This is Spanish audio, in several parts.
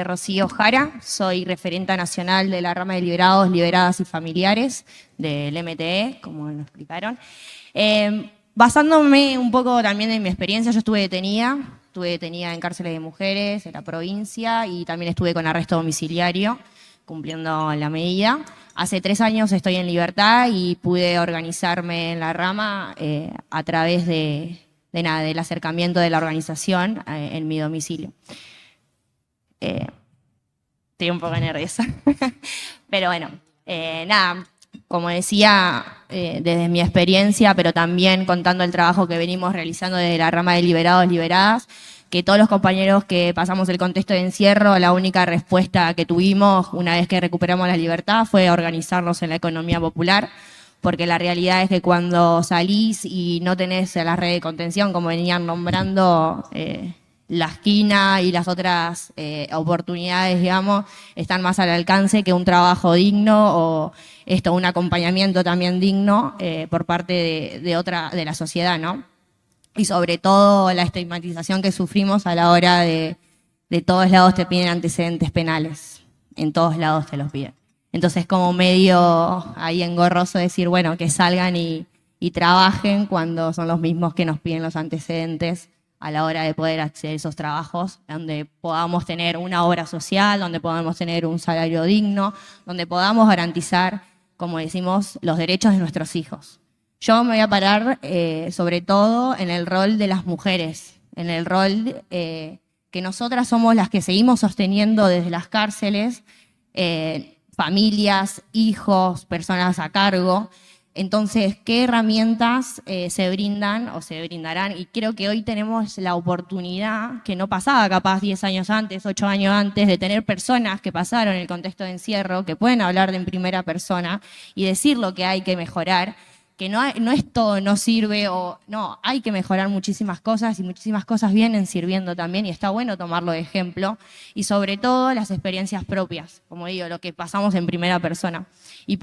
Rocío Jara, soy referenta nacional de la rama de liberados, liberadas y familiares del MTE, como nos explicaron. Basándome un poco también en mi experiencia, yo estuve detenida en cárceles de mujeres, en la provincia, y también estuve con arresto domiciliario, cumpliendo la medida. Hace 3 años estoy en libertad y pude organizarme en la rama a través del acercamiento de la organización en mi domicilio. Estoy un poco nerviosa, pero bueno, nada, como decía, desde mi experiencia, pero también contando el trabajo que venimos realizando desde la rama de liberados, liberadas, que todos los compañeros que pasamos el contexto de encierro, la única respuesta que tuvimos una vez que recuperamos la libertad fue organizarnos en la economía popular, porque la realidad es que cuando salís y no tenés la red de contención, como venían nombrando, la esquina y las otras oportunidades, digamos, están más al alcance que un trabajo digno o un acompañamiento también digno por parte de la sociedad, ¿no? Y sobre todo la estigmatización que sufrimos a la hora de todos lados te piden antecedentes penales, en todos lados te los piden. Entonces como medio ahí engorroso decir, bueno, que salgan y trabajen cuando son los mismos que nos piden los antecedentes a la hora de poder acceder a esos trabajos, donde podamos tener una obra social, donde podamos tener un salario digno, donde podamos garantizar, como decimos, los derechos de nuestros hijos. Yo me voy a parar sobre todo en el rol de las mujeres, en el rol que nosotras somos las que seguimos sosteniendo desde las cárceles, familias, hijos, personas a cargo. Entonces, ¿qué herramientas se brindan o se brindarán? Y creo que hoy tenemos la oportunidad, que no pasaba capaz 10 años antes, 8 años antes, de tener personas que pasaron el contexto de encierro, que pueden hablar en primera persona y decir lo que hay que mejorar, que no es todo, no sirve, o no, hay que mejorar muchísimas cosas y muchísimas cosas vienen sirviendo también y está bueno tomarlo de ejemplo y sobre todo las experiencias propias, como digo, lo que pasamos en primera persona y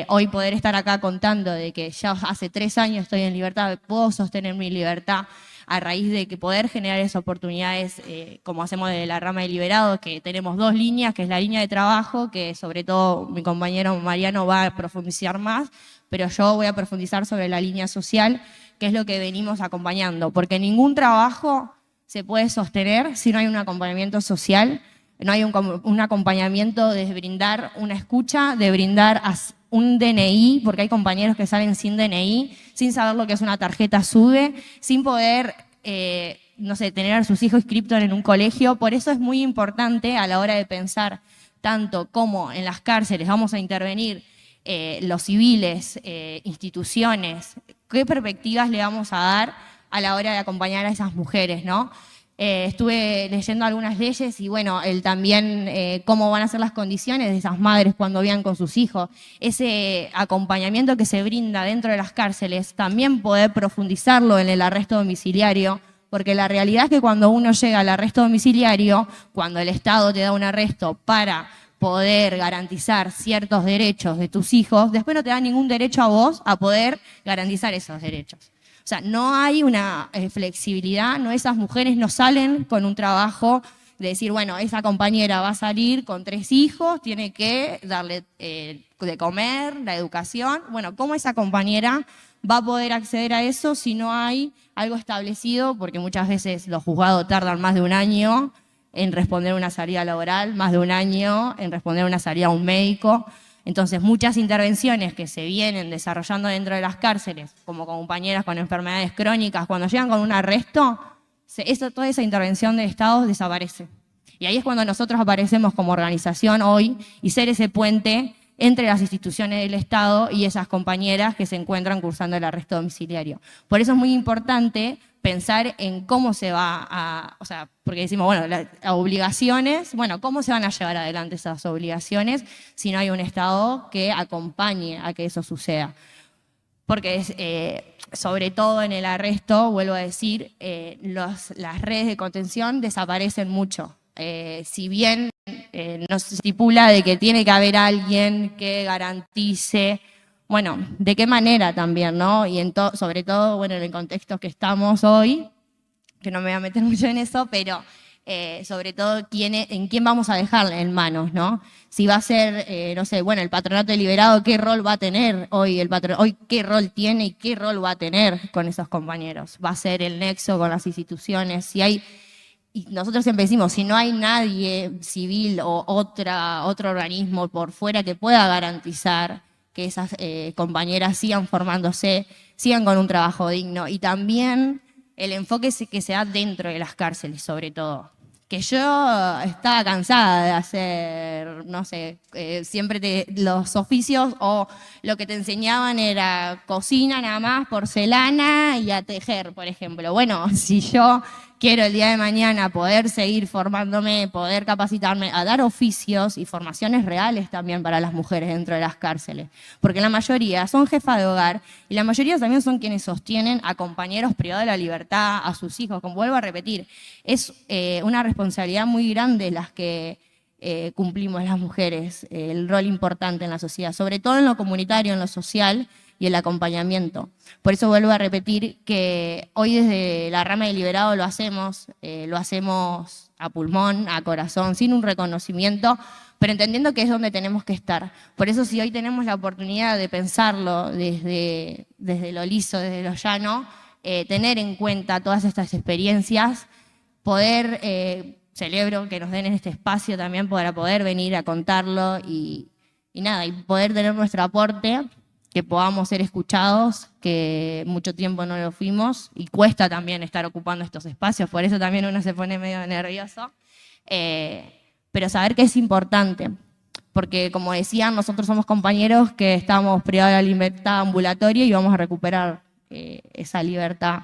hoy poder estar acá contando de que ya hace 3 años estoy en libertad, puedo sostener mi libertad a raíz de que poder generar esas oportunidades como hacemos de la rama de liberados, que tenemos 2 líneas, que es la línea de trabajo, que sobre todo mi compañero Mariano va a profundizar más, pero yo voy a profundizar sobre la línea social, que es lo que venimos acompañando, porque ningún trabajo se puede sostener si no hay un acompañamiento social, no hay un acompañamiento de brindar una escucha, de brindar un DNI, porque hay compañeros que salen sin DNI, sin saber lo que es una tarjeta SUBE, sin poder, no sé, tener a sus hijos inscritos en un colegio. Por eso es muy importante a la hora de pensar tanto como en las cárceles vamos a intervenir los civiles, instituciones, qué perspectivas le vamos a dar a la hora de acompañar a esas mujeres, ¿no? Estuve leyendo algunas leyes y bueno, también cómo van a ser las condiciones de esas madres cuando vivan con sus hijos. Ese acompañamiento que se brinda dentro de las cárceles, también poder profundizarlo en el arresto domiciliario, porque la realidad es que cuando uno llega al arresto domiciliario, cuando el Estado te da un arresto para poder garantizar ciertos derechos de tus hijos, después no te da ningún derecho a vos a poder garantizar esos derechos. O sea, no hay una flexibilidad, no, esas mujeres no salen con un trabajo de decir, bueno, esa compañera va a salir con 3 hijos, tiene que darle de comer, la educación. Bueno, ¿cómo esa compañera va a poder acceder a eso si no hay algo establecido? Porque muchas veces los juzgados tardan más de 1 año en responder una salida laboral, más de 1 año en responder una salida a un médico. Entonces, muchas intervenciones que se vienen desarrollando dentro de las cárceles, como compañeras con enfermedades crónicas, cuando llegan con un arresto, toda esa intervención de Estado desaparece. Y ahí es cuando nosotros aparecemos como organización hoy y ser ese puente entre las instituciones del Estado y esas compañeras que se encuentran cursando el arresto domiciliario. Por eso es muy importante pensar en cómo se va o sea, porque decimos, bueno, las obligaciones, bueno, ¿cómo se van a llevar adelante esas obligaciones si no hay un Estado que acompañe a que eso suceda? Porque sobre todo en el arresto, vuelvo a decir, las redes de contención desaparecen mucho. Si bien no se estipula de que tiene que haber alguien que garantice, bueno, de qué manera también, ¿no? Y sobre todo, bueno, en el contexto que estamos hoy, que no me voy a meter mucho en eso, pero sobre todo en quién vamos a dejar en manos, ¿no? Si va a ser, no sé, bueno, el patronato deliberado, ¿qué rol va a tener hoy el patronato? Hoy, ¿qué rol tiene y qué rol va a tener con esos compañeros? ¿Va a ser el nexo con las instituciones? Si hay, y nosotros siempre decimos, si no hay nadie civil o otro organismo por fuera que pueda garantizar que esas compañeras sigan formándose, sigan con un trabajo digno, y también el enfoque que se da dentro de las cárceles, sobre todo. Que yo estaba cansada de hacer, no sé, siempre los oficios, o lo que te enseñaban era cocina nada más, porcelana y a tejer, por ejemplo. Bueno, si yo quiero el día de mañana poder seguir formándome, poder capacitarme, a dar oficios y formaciones reales también para las mujeres dentro de las cárceles. Porque la mayoría son jefas de hogar y la mayoría también son quienes sostienen a compañeros privados de la libertad, a sus hijos. Como vuelvo a repetir, es una responsabilidad muy grande las que cumplimos las mujeres, el rol importante en la sociedad, sobre todo en lo comunitario, en lo social y el acompañamiento. Por eso vuelvo a repetir que hoy desde la rama de Liberado lo hacemos a pulmón, a corazón, sin un reconocimiento, pero entendiendo que es donde tenemos que estar. Por eso si hoy tenemos la oportunidad de pensarlo desde lo liso, desde lo llano, tener en cuenta todas estas experiencias, poder, celebro que nos den este espacio también para poder venir a contarlo y nada, y poder tener nuestro aporte, que podamos ser escuchados, que mucho tiempo no lo fuimos y cuesta también estar ocupando estos espacios, por eso también uno se pone medio nervioso, pero saber que es importante, porque como decían, nosotros somos compañeros que estamos privados de la libertad ambulatoria y vamos a recuperar esa libertad.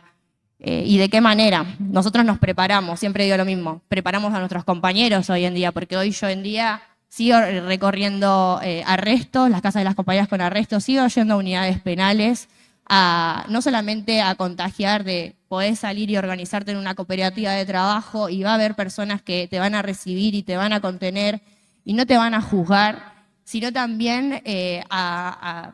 ¿Y de qué manera? Nosotros nos preparamos, siempre digo lo mismo, preparamos a nuestros compañeros hoy en día, porque hoy yo en día sigo recorriendo arrestos, las casas de las compañeras con arrestos, sigo yendo a unidades penales, no solamente a contagiar de poder salir y organizarte en una cooperativa de trabajo y va a haber personas que te van a recibir y te van a contener y no te van a juzgar, sino también a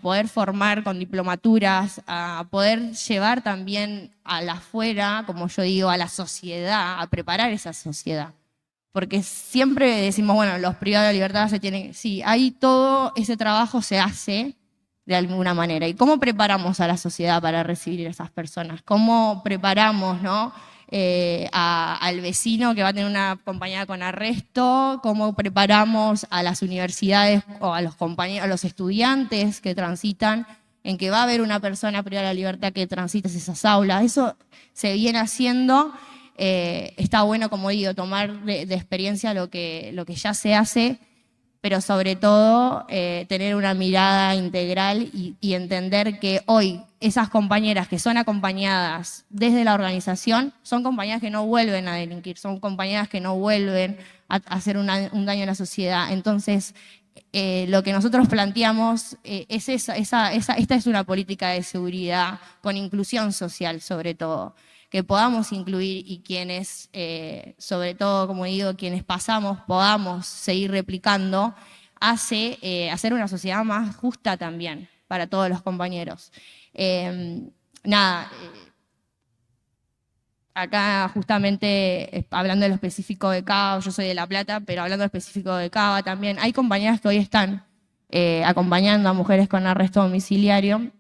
poder formar con diplomaturas, a poder llevar también a la afuera, como yo digo, a la sociedad, a preparar esa sociedad. Porque siempre decimos, bueno, los privados de la libertad se tienen... Sí, ahí todo ese trabajo se hace de alguna manera. ¿Y cómo preparamos a la sociedad para recibir a esas personas? ¿Cómo preparamos, ¿no? Al vecino que va a tener una compañera con arresto? ¿Cómo preparamos a las universidades o a los compañeros, a los estudiantes que transitan, en que va a haber una persona privada de la libertad que transita esas aulas? Eso se viene haciendo. Está bueno, como digo, tomar de experiencia lo que ya se hace, pero sobre todo tener una mirada integral y entender que hoy esas compañeras que son acompañadas desde la organización son compañeras que no vuelven a delinquir, son compañeras que no vuelven a hacer un daño a la sociedad. Entonces, lo que nosotros planteamos es esta es una política de seguridad con inclusión social sobre todo, que podamos incluir y quienes, sobre todo, como digo, quienes pasamos, podamos seguir replicando, hacer una sociedad más justa también para todos los compañeros. Acá justamente, hablando de lo específico de Cava, yo soy de La Plata, pero hablando de lo específico de Cava también, hay compañeras que hoy están acompañando a mujeres con arresto domiciliario,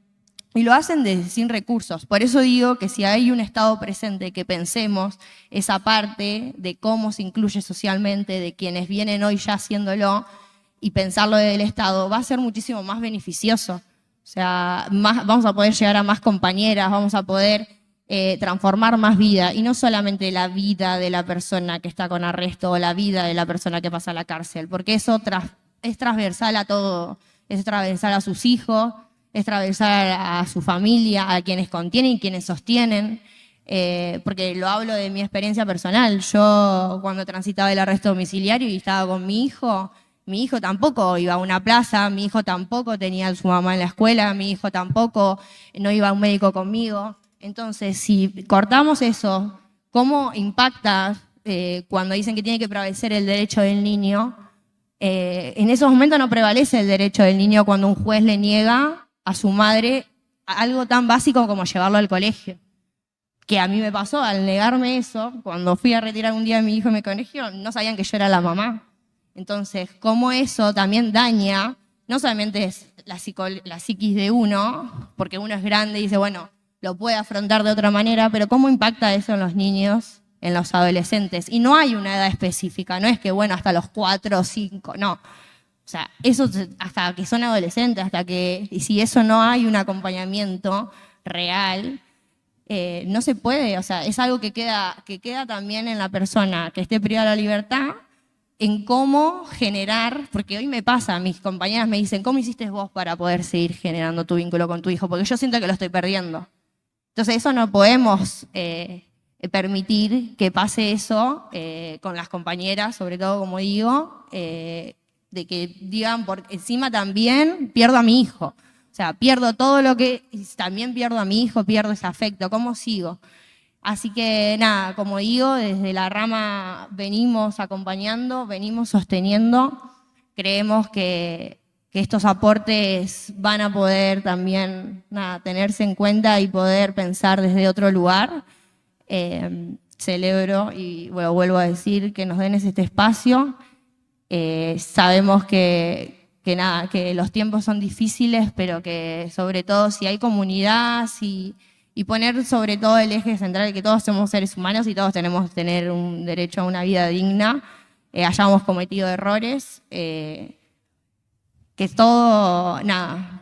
y lo hacen sin recursos. Por eso digo que si hay un Estado presente, que pensemos esa parte de cómo se incluye socialmente, de quienes vienen hoy ya haciéndolo, y pensarlo desde el Estado, va a ser muchísimo más beneficioso. O sea, vamos a poder llegar a más compañeras, vamos a poder transformar más vida, y no solamente la vida de la persona que está con arresto o la vida de la persona que pasa a la cárcel, porque eso es transversal a todo, es transversal a sus hijos, es transversal a su familia, a quienes contienen y quienes sostienen, porque lo hablo de mi experiencia personal. Yo cuando transitaba el arresto domiciliario y estaba con mi hijo tampoco iba a una plaza, mi hijo tampoco tenía a su mamá en la escuela, mi hijo tampoco no iba a un médico conmigo. Entonces, si cortamos eso, ¿cómo impacta cuando dicen que tiene que prevalecer el derecho del niño? En esos momentos no prevalece el derecho del niño cuando un juez le niega a su madre algo tan básico como llevarlo al colegio. que a mí me pasó al negarme eso, cuando fui a retirar un día a mi hijo en mi colegio, no sabían que yo era la mamá. Entonces, cómo eso también daña, no solamente es la psiquis de uno, porque uno es grande y dice, bueno, lo puede afrontar de otra manera, pero cómo impacta eso en los niños, en los adolescentes. Y no hay una edad específica, no es que, bueno, hasta los 4 o 5, no. O sea, eso hasta que son adolescentes, y si eso no hay un acompañamiento real, no se puede, o sea, es algo que queda también en la persona que esté privada de la libertad, en cómo generar, porque hoy me pasa, mis compañeras me dicen, ¿cómo hiciste vos para poder seguir generando tu vínculo con tu hijo? Porque yo siento que lo estoy perdiendo. Entonces eso no podemos permitir que pase eso con las compañeras, sobre todo, como digo, de que digan, por encima también pierdo a mi hijo. O sea, pierdo todo lo que, también pierdo a mi hijo, pierdo ese afecto, ¿cómo sigo? Así que nada, como digo, desde la rama venimos acompañando, venimos sosteniendo, creemos que estos aportes van a poder también tenerse en cuenta y poder pensar desde otro lugar. Celebro y bueno, vuelvo a decir que nos den este espacio. Sabemos que los tiempos son difíciles, pero que sobre todo si hay comunidad, y poner sobre todo el eje central de que todos somos seres humanos y todos tenemos que tener un derecho a una vida digna, hayamos cometido errores, que todo,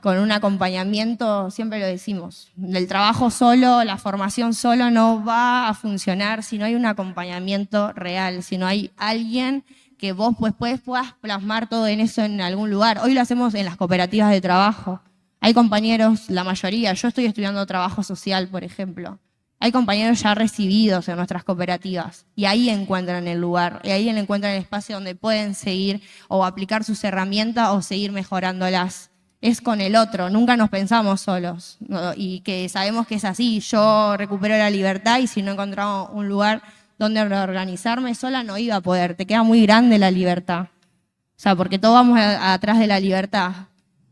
con un acompañamiento, siempre lo decimos, el trabajo solo, la formación solo no va a funcionar si no hay un acompañamiento real, si no hay alguien que vos puedas plasmar todo en eso en algún lugar. Hoy lo hacemos en las cooperativas de trabajo. Hay compañeros, la mayoría, yo estoy estudiando trabajo social, por ejemplo. Hay compañeros ya recibidos en nuestras cooperativas y ahí encuentran el lugar, y ahí encuentran el espacio donde pueden seguir o aplicar sus herramientas o seguir mejorándolas. Es con el otro, nunca nos pensamos solos, ¿no? Y que sabemos que es así. Yo recupero la libertad y si no encontramos un lugar donde reorganizarme sola no iba a poder. Te queda muy grande la libertad. O sea, porque todos vamos atrás de la libertad.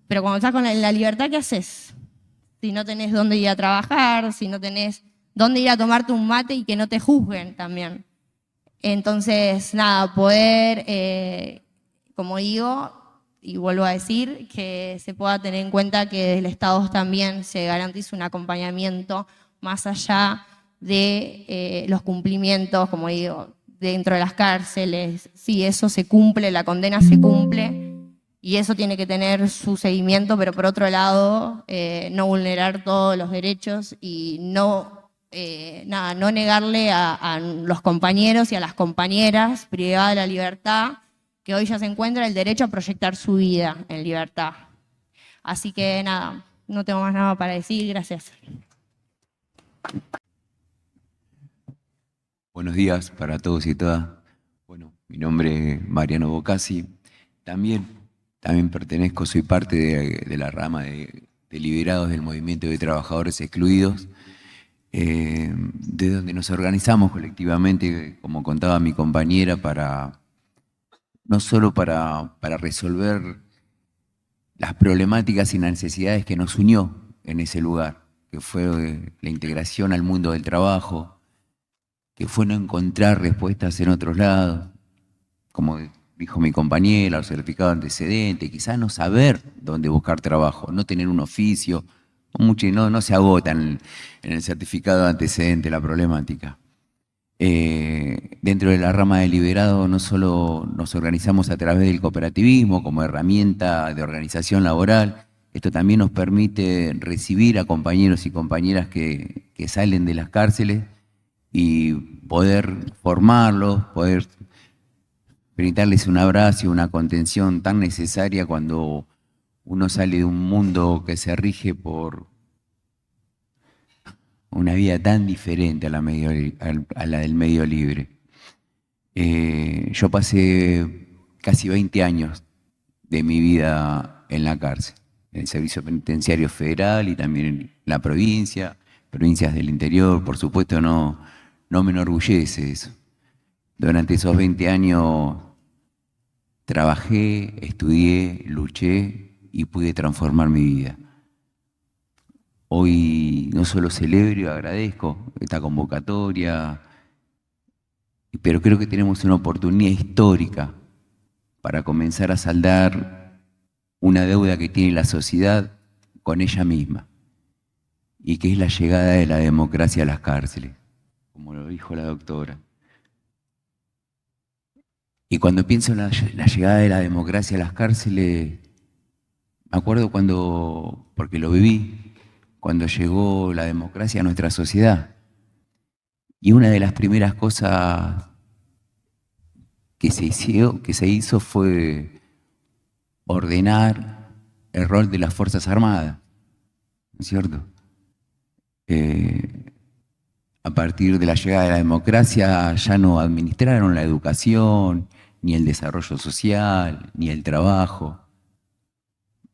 Pero cuando estás con la libertad, ¿qué haces? Si no tenés dónde ir a trabajar, si no tenés dónde ir a tomarte un mate y que no te juzguen también. Entonces, poder, como digo, y vuelvo a decir, que se pueda tener en cuenta que desde el Estado también se garantice un acompañamiento más allá de los cumplimientos, como digo, dentro de las cárceles. Sí, eso se cumple, la condena se cumple, y eso tiene que tener su seguimiento, pero por otro lado, no vulnerar todos los derechos y no negarle a los compañeros y a las compañeras privadas de la libertad, que hoy ya se encuentra el derecho a proyectar su vida en libertad. Así que no tengo más nada para decir, gracias. Buenos días para todos y todas. Bueno, mi nombre es Mariano Bocasi. También pertenezco, soy parte de la rama de liberados del Movimiento de Trabajadores Excluidos, de donde nos organizamos colectivamente, como contaba mi compañera, no solo para resolver las problemáticas y las necesidades que nos unió en ese lugar, que fue la integración al mundo del trabajo, que fue no encontrar respuestas en otros lados, como dijo mi compañera, los certificados de antecedentes, quizás no saber dónde buscar trabajo, no tener un oficio, no se agota en el certificado de antecedentes la problemática. Dentro de la rama de liberado no solo nos organizamos a través del cooperativismo como herramienta de organización laboral, esto también nos permite recibir a compañeros y compañeras que salen de las cárceles y poder formarlos, poder brindarles un abrazo y una contención tan necesaria cuando uno sale de un mundo que se rige por una vida tan diferente a la del medio libre. Yo pasé casi 20 años de mi vida en la cárcel, en el Servicio Penitenciario Federal y también en la provincias del interior. Por supuesto no me enorgullece eso. Durante esos 20 años trabajé, estudié, luché y pude transformar mi vida. Hoy no solo celebro y agradezco esta convocatoria, pero creo que tenemos una oportunidad histórica para comenzar a saldar una deuda que tiene la sociedad con ella misma, y que es la llegada de la democracia a las cárceles, como lo dijo la doctora. Y cuando pienso en la llegada de la democracia a las cárceles, me acuerdo cuando, porque lo viví, cuando llegó la democracia a nuestra sociedad. Y una de las primeras cosas que se hizo fue ordenar el rol de las Fuerzas Armadas, ¿no es cierto? A partir de la llegada de la democracia ya no administraron la educación, ni el desarrollo social, ni el trabajo,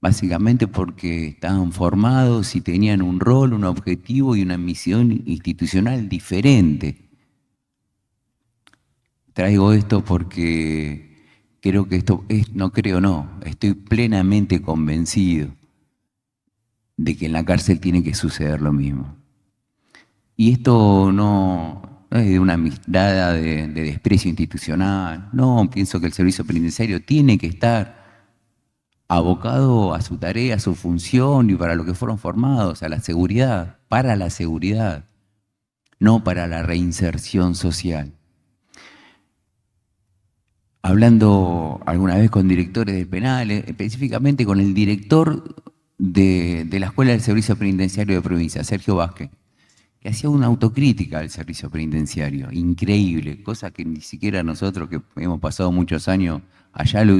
básicamente porque estaban formados y tenían un rol, un objetivo y una misión institucional diferente. Traigo esto porque creo que estoy plenamente convencido de que en la cárcel tiene que suceder lo mismo. Y esto no es de una mirada de desprecio institucional, no, pienso que el servicio penitenciario tiene que estar abocado a su tarea, a su función y para lo que fueron formados, a la seguridad, para la seguridad, no para la reinserción social. Hablando alguna vez con directores de penales, específicamente con el director de la Escuela del Servicio Penitenciario de Provincia, Sergio Vázquez, que hacía una autocrítica al servicio penitenciario, increíble, cosa que ni siquiera nosotros, que hemos pasado muchos años allá, lo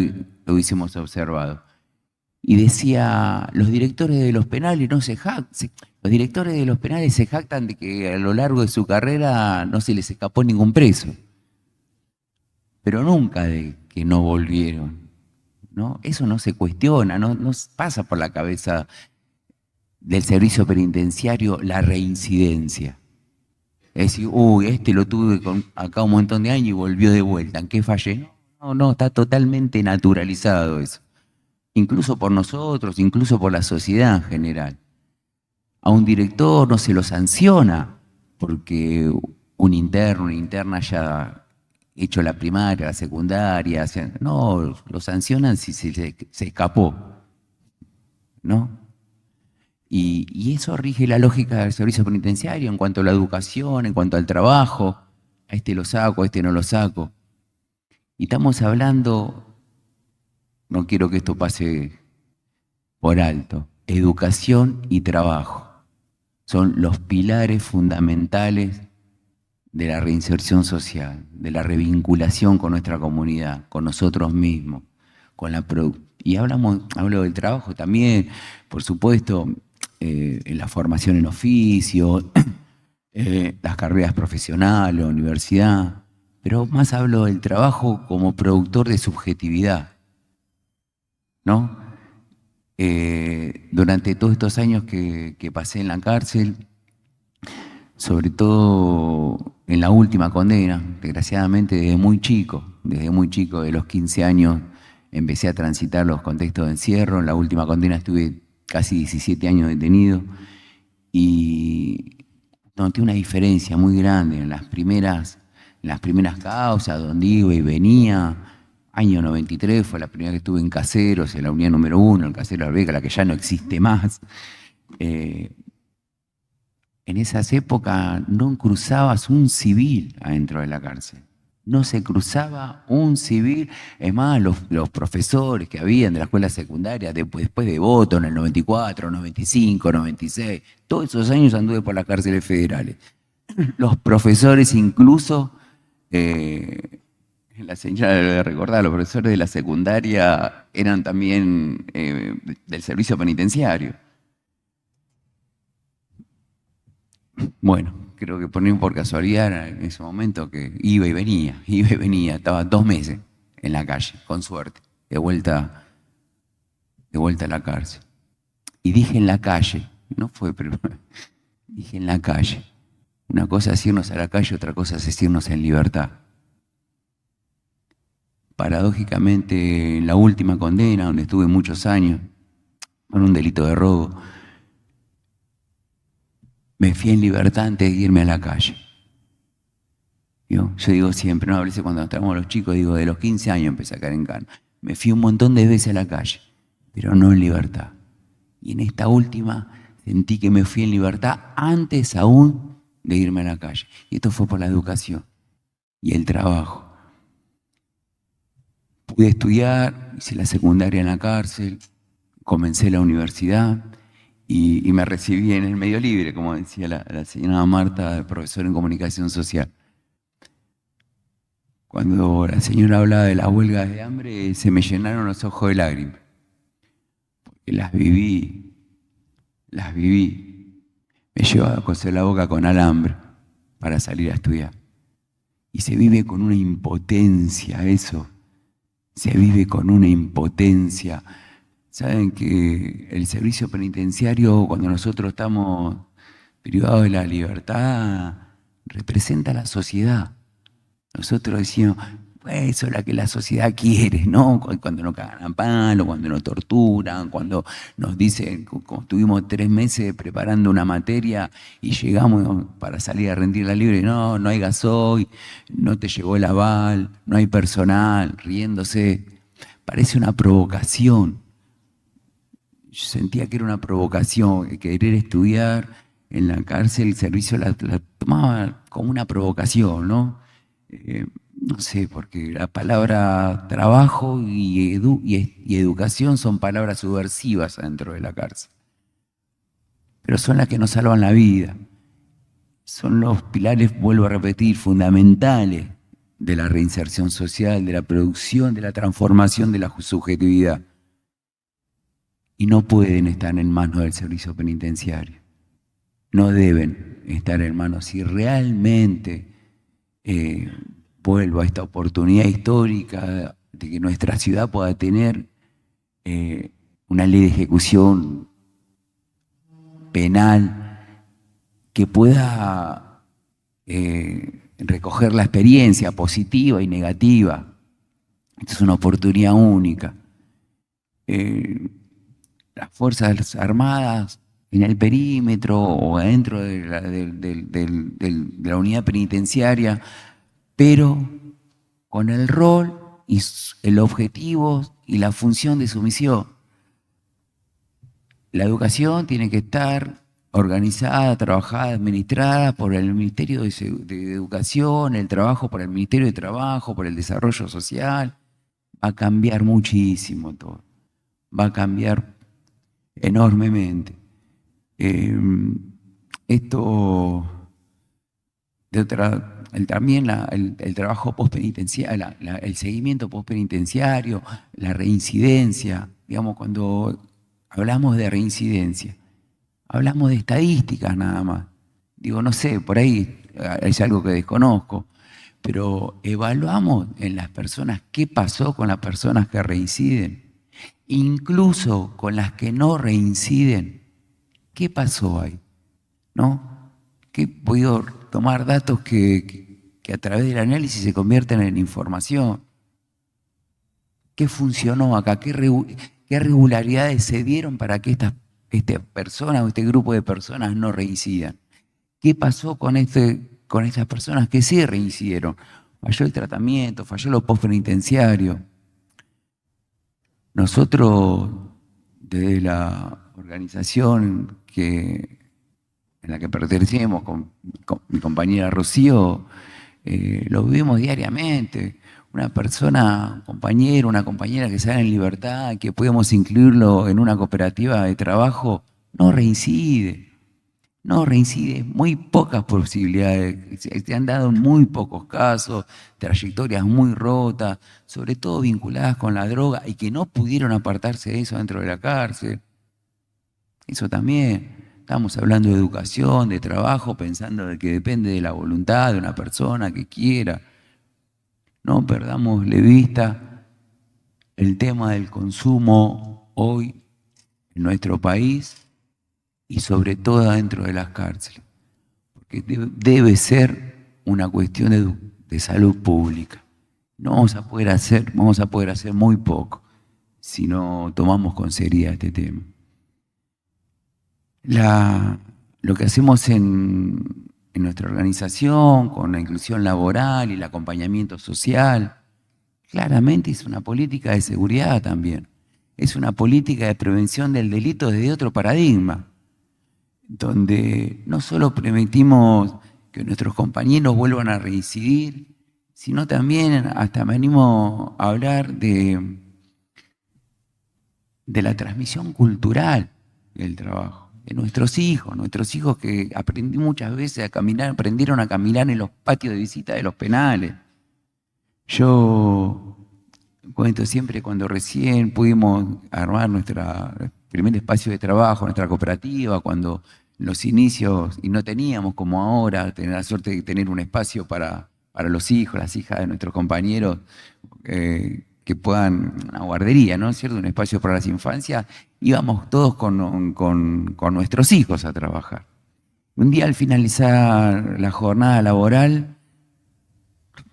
hubiésemos observado. Y decía, los directores de los penales los directores de los penales se jactan de que a lo largo de su carrera no se les escapó ningún preso, pero nunca de que no volvieron, ¿no? Eso no se cuestiona, no pasa por la cabeza del servicio penitenciario la reincidencia. Es decir, este lo tuve acá un montón de años y volvió de vuelta, ¿en qué fallé? No, está totalmente naturalizado eso. Incluso por nosotros, incluso por la sociedad en general. A un director no se lo sanciona porque un interno, una interna haya hecho la primaria, la secundaria, no, lo sancionan si se escapó, ¿no? Y eso rige la lógica del servicio penitenciario en cuanto a la educación, en cuanto al trabajo. A este lo saco, a este no lo saco. Y estamos hablando, no quiero que esto pase por alto, educación y trabajo. Son los pilares fundamentales de la reinserción social, de la revinculación con nuestra comunidad, con nosotros mismos, con la y hablo del trabajo también, por supuesto, en la formación en oficio, las carreras profesionales, la universidad, pero más hablo del trabajo como productor de subjetividad, ¿no? Durante todos estos años que pasé en la cárcel, sobre todo en la última condena, desgraciadamente desde muy chico, de los 15 años, empecé a transitar los contextos de encierro. En la última condena estuve casi 17 años detenido y noté una diferencia muy grande en las primeras causas, donde iba y venía. Año 93 fue la primera que estuve en Caseros, en la unidad número 1, el Casero Arbeca, la que ya no existe más. En esas épocas no cruzabas un civil adentro de la cárcel. No se cruzaba un civil. Es más, los profesores que habían de la escuela secundaria, después de Voto, en el 94, 95, 96, todos esos años anduve por las cárceles federales. Los profesores incluso, la señora debe recordar, los profesores de la secundaria eran también del servicio penitenciario. Bueno, creo que por casualidad en ese momento que iba y venía, estaba 2 meses en la calle, con suerte, de vuelta a la cárcel. Y dije en la calle, no fue, pero dije en la calle. Una cosa es irnos a la calle, otra cosa es irnos en libertad. Paradójicamente, en la última condena, donde estuve muchos años, con un delito de robo, me fui en libertad antes de irme a la calle. Yo digo siempre, no, a veces cuando estábamos los chicos, digo, de los 15 años empecé a caer en cana. Me fui un montón de veces a la calle, pero no en libertad. Y en esta última sentí que me fui en libertad antes aún de irme a la calle. Y esto fue por la educación y el trabajo. Pude estudiar, hice la secundaria en la cárcel, comencé la universidad y me recibí en el medio libre, como decía la señora Marta, profesora en comunicación social. Cuando la señora hablaba de las huelgas de hambre, se me llenaron los ojos de lágrimas, porque las viví. Me llevaba a coser la boca con alambre para salir a estudiar. Y se vive con una impotencia eso, se vive con una impotencia. Saben que el servicio penitenciario, cuando nosotros estamos privados de la libertad, representa a la sociedad. Nosotros decimos, pues eso es lo que la sociedad quiere, ¿no? Cuando nos cagan a palo, cuando nos torturan, cuando nos dicen, como estuvimos 3 meses preparando una materia y llegamos para salir a rendir la libre, no hay gasoil, no te llegó el aval, no hay personal, riéndose. Parece una provocación. Yo sentía que era una provocación, querer estudiar en la cárcel, el servicio la tomaba como una provocación, ¿no? No sé, porque la palabra trabajo y educación son palabras subversivas dentro de la cárcel. Pero son las que nos salvan la vida. Son los pilares, vuelvo a repetir, fundamentales de la reinserción social, de la producción, de la transformación de la subjetividad. Y no pueden estar en manos del servicio penitenciario. No deben estar en manos. Si realmente vuelvo a esta oportunidad histórica de que nuestra ciudad pueda tener una ley de ejecución penal que pueda recoger la experiencia positiva y negativa. Esta es una oportunidad única. Las Fuerzas Armadas en el perímetro o adentro de la unidad penitenciaria, pero con el rol y el objetivo y la función de su misión. La educación tiene que estar organizada, trabajada, administrada por el Ministerio de Educación, el trabajo por el Ministerio de Trabajo, por el Desarrollo Social. Va a cambiar muchísimo todo. Va a cambiar enormemente. También el trabajo postpenitenciario, el seguimiento postpenitenciario, la reincidencia. Digamos, cuando hablamos de reincidencia, hablamos de estadísticas nada más. Digo, no sé, por ahí es algo que desconozco, pero evaluamos en las personas qué pasó con las personas que reinciden, incluso con las que no reinciden. ¿Qué pasó ahí? ¿No? Que he podido tomar datos que a través del análisis se convierten en información. ¿Qué funcionó acá? ¿Qué regularidades se dieron para que esta persona o este grupo de personas no reincidan? ¿Qué pasó con estas personas que sí reincidieron? Falló el tratamiento, falló lo postpenitenciario. Nosotros, desde la organización en la que pertenecemos con mi compañera Rocío, lo vivimos diariamente. Una persona, un compañero, una compañera que sale en libertad, que podemos incluirlo en una cooperativa de trabajo, no reincide. No reincide, muy pocas posibilidades. Se han dado muy pocos casos, trayectorias muy rotas, sobre todo vinculadas con la droga y que no pudieron apartarse de eso dentro de la cárcel. Eso también. Estamos hablando de educación, de trabajo, pensando de que depende de la voluntad de una persona que quiera. No perdamos de vista el tema del consumo hoy en nuestro país y sobre todo dentro de las cárceles, porque debe ser una cuestión de salud pública. No vamos a poder hacer muy poco si no tomamos con seriedad este tema. La lo que hacemos en nuestra organización, con la inclusión laboral y el acompañamiento social, claramente es una política de seguridad también. Es una política de prevención del delito desde otro paradigma, donde no solo permitimos que nuestros compañeros vuelvan a reincidir, sino también hasta me animo a hablar de la transmisión cultural del trabajo, de nuestros hijos que aprendí muchas veces a caminar, aprendieron a caminar en los patios de visita de los penales. Yo cuento siempre cuando recién pudimos armar nuestro primer espacio de trabajo, nuestra cooperativa, cuando en los inicios, y no teníamos como ahora, tener la suerte de tener un espacio para los hijos, las hijas de nuestros compañeros, que puedan, una guardería, ¿no es cierto?, un espacio para las infancias, íbamos todos con nuestros hijos a trabajar. Un día al finalizar la jornada laboral,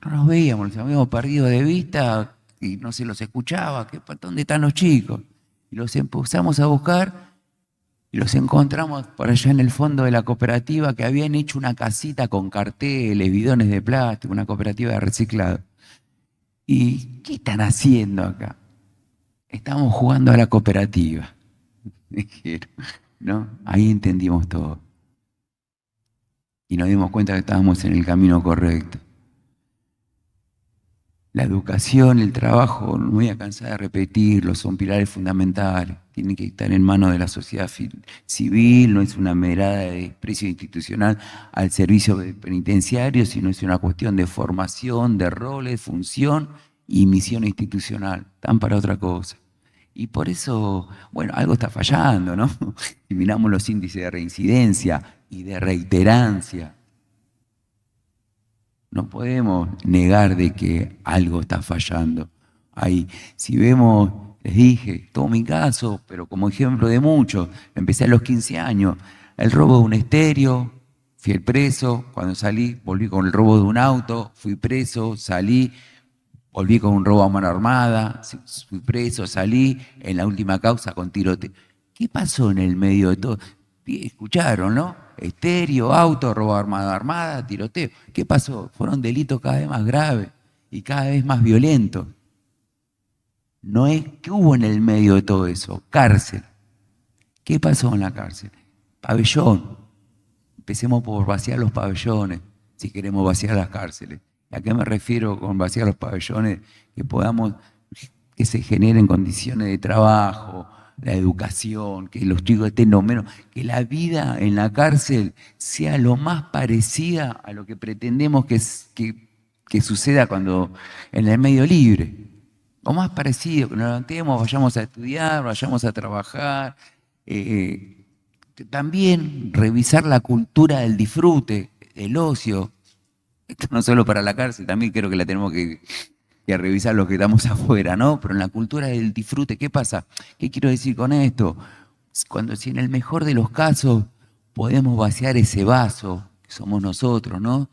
no nos veíamos, los habíamos perdido de vista y no se los escuchaba. ¿Dónde están los chicos? Y los empezamos a buscar y los encontramos por allá en el fondo de la cooperativa, que habían hecho una casita con carteles, bidones de plástico, una cooperativa de reciclado. ¿Y qué están haciendo acá? Estamos jugando a la cooperativa. Dijeron, ¿no? Ahí entendimos todo. Y nos dimos cuenta que estábamos en el camino correcto. La educación, el trabajo, no me voy a cansar de repetirlo, son pilares fundamentales. Tienen que estar en manos de la sociedad civil, no es una merada de desprecio institucional al servicio penitenciario, sino es una cuestión de formación, de roles, función y misión institucional. Están para otra cosa. Y por eso, bueno, algo está fallando, ¿no? Si miramos los índices de reincidencia y de reiterancia, no podemos negar de que algo está fallando ahí. Si vemos, les dije, todo mi caso, pero como ejemplo de muchos, empecé a los 15 años, el robo de un estéreo, fui preso, cuando salí volví con el robo de un auto, fui preso, salí, volví con un robo a mano armada, fui preso, salí, en la última causa con tiroteo. ¿Qué pasó en el medio de todo? Escucharon, ¿no? Estéreo, auto, robo armada, tiroteo. ¿Qué pasó? Fueron delitos cada vez más graves y cada vez más violentos. No es que hubo en el medio de todo eso, cárcel. ¿Qué pasó en la cárcel? Pabellón. Empecemos por vaciar los pabellones, si queremos vaciar las cárceles. ¿A qué me refiero con vaciar los pabellones? Que se generen condiciones de trabajo, la educación, que los chicos estén lo menos, que la vida en la cárcel sea lo más parecida a lo que pretendemos que suceda cuando en el medio libre. Lo más parecido, que nos levantemos, vayamos a estudiar, vayamos a trabajar. También revisar la cultura del disfrute, del ocio. Esto no solo para la cárcel, también creo que la tenemos que revisar los que estamos afuera, ¿no? Pero en la cultura del disfrute, ¿qué pasa? ¿Qué quiero decir con esto? Si en el mejor de los casos podemos vaciar ese vaso, que somos nosotros, ¿no?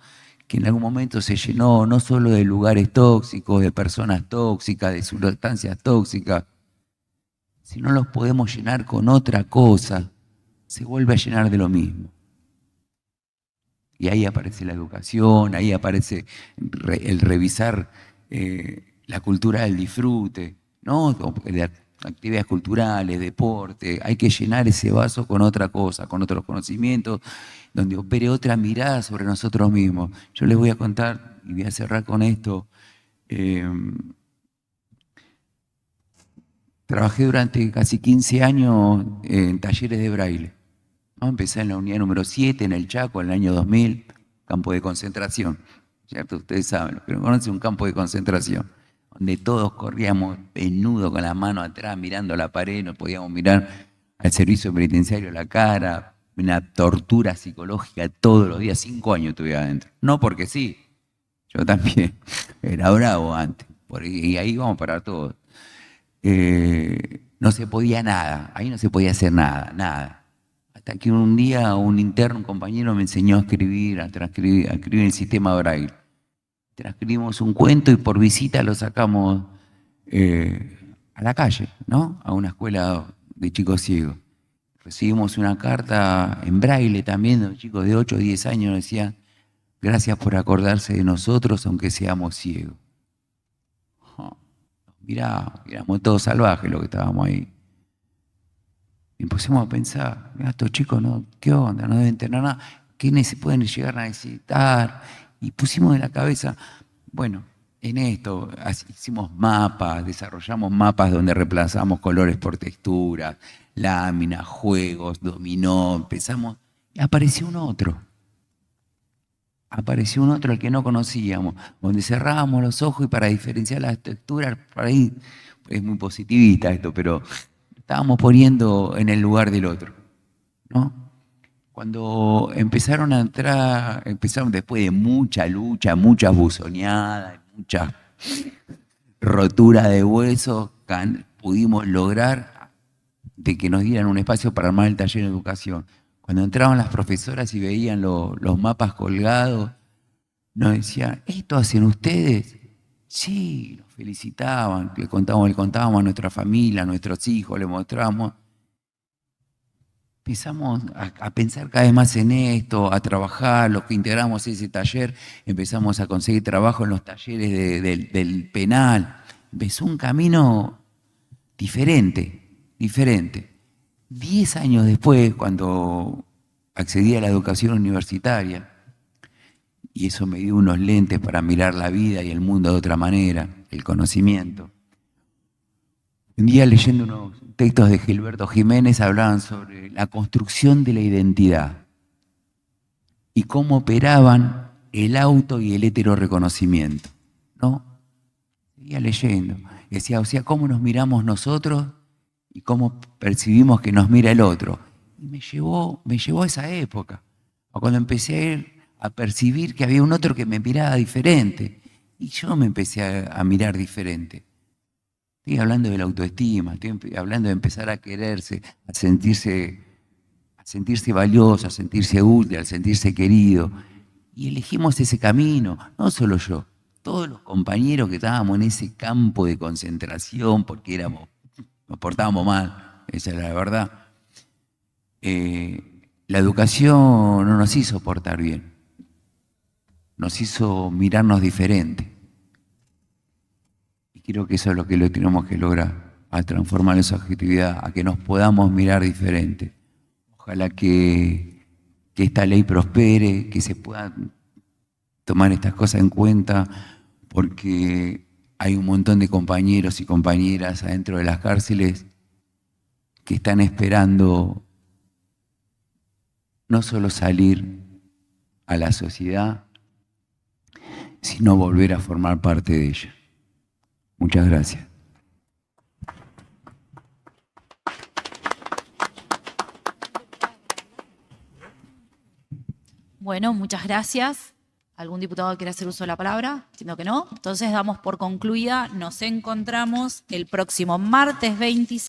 Que en algún momento se llenó no solo de lugares tóxicos, de personas tóxicas, de sustancias tóxicas, sino los podemos llenar con otra cosa, se vuelve a llenar de lo mismo. Y ahí aparece la educación, ahí aparece el revisar la cultura del disfrute, ¿no? De actividades culturales, deporte. Hay que llenar ese vaso con otra cosa, con otros conocimientos, donde opere otra mirada sobre nosotros mismos. Yo les voy a contar, y voy a cerrar con esto. Trabajé durante casi 15 años en talleres de braille, ¿no? Empecé en la unidad número 7, en el Chaco, en el año 2000, campo de concentración, ¿cierto? Ustedes saben, los que no conocen, un campo de concentración, donde todos corríamos desnudos con la mano atrás, mirando la pared, no podíamos mirar al servicio penitenciario la cara, una tortura psicológica todos los días. 5 años estuve adentro. No porque sí, yo también era bravo antes, y ahí vamos para todos. No se podía nada, ahí no se podía hacer nada, nada. Hasta que un día un interno, un compañero, me enseñó a escribir, a escribir en el sistema braille. Transcribimos un cuento y por visita lo sacamos a la calle, ¿no? A una escuela de chicos ciegos. recibimos una carta en braille también, de un chico de 8 o 10 años, decía, gracias por acordarse de nosotros aunque seamos ciegos. Mirá, éramos todos salvajes los que estábamos ahí. Y pusimos a pensar, mirá, estos chicos, no, ¿qué onda? No deben tener nada. ¿Qué pueden llegar a necesitar? Y pusimos en la cabeza, bueno, en esto hicimos mapas, desarrollamos mapas donde reemplazamos colores por texturas, láminas, juegos, dominó, empezamos, y apareció un otro. Apareció un otro al que no conocíamos, donde cerrábamos los ojos y para diferenciar las texturas, por ahí es muy positivista esto, pero estábamos poniendo en el lugar del otro, ¿no? Cuando empezaron a entrar, empezaron después de mucha lucha, muchas buzoneadas, muchas roturas de huesos, pudimos lograr de que nos dieran un espacio para armar el taller de educación. Cuando entraban las profesoras y veían los mapas colgados, nos decían, ¿esto hacen ustedes? Sí, nos felicitaban, le contábamos a nuestra familia, a nuestros hijos, le mostrábamos. Empezamos a pensar cada vez más en esto, a trabajar, los que integramos ese taller, empezamos a conseguir trabajo en los talleres del penal. Empezó un camino diferente. 10 años después, cuando accedí a la educación universitaria, y eso me dio unos lentes para mirar la vida y el mundo de otra manera, el conocimiento. Un día leyendo unos textos de Gilberto Jiménez hablaban sobre la construcción de la identidad y cómo operaban el auto y el heterorreconocimiento, ¿no? Seguía leyendo. Y decía, o sea, cómo nos miramos nosotros y cómo percibimos que nos mira el otro. Y me llevó a esa época, a cuando empecé a percibir que había un otro que me miraba diferente. Y yo me empecé a mirar diferente. Estoy hablando de la autoestima, estoy hablando de empezar a quererse, a sentirse valioso, a sentirse útil, a sentirse querido. Y elegimos ese camino, no solo yo, todos los compañeros que estábamos en ese campo de concentración porque nos portábamos mal, esa es la verdad. La educación no nos hizo portar bien, nos hizo mirarnos diferente. Y creo que eso es lo que lo tenemos que lograr, a transformar esa objetividad, a que nos podamos mirar diferente. Ojalá que esta ley prospere, que se puedan tomar estas cosas en cuenta, porque hay un montón de compañeros y compañeras adentro de las cárceles que están esperando no solo salir a la sociedad, sino volver a formar parte de ella. Muchas gracias. Bueno, muchas gracias. ¿Algún diputado quiere hacer uso de la palabra? Entiendo que no. Entonces damos por concluida. Nos encontramos el próximo martes 26.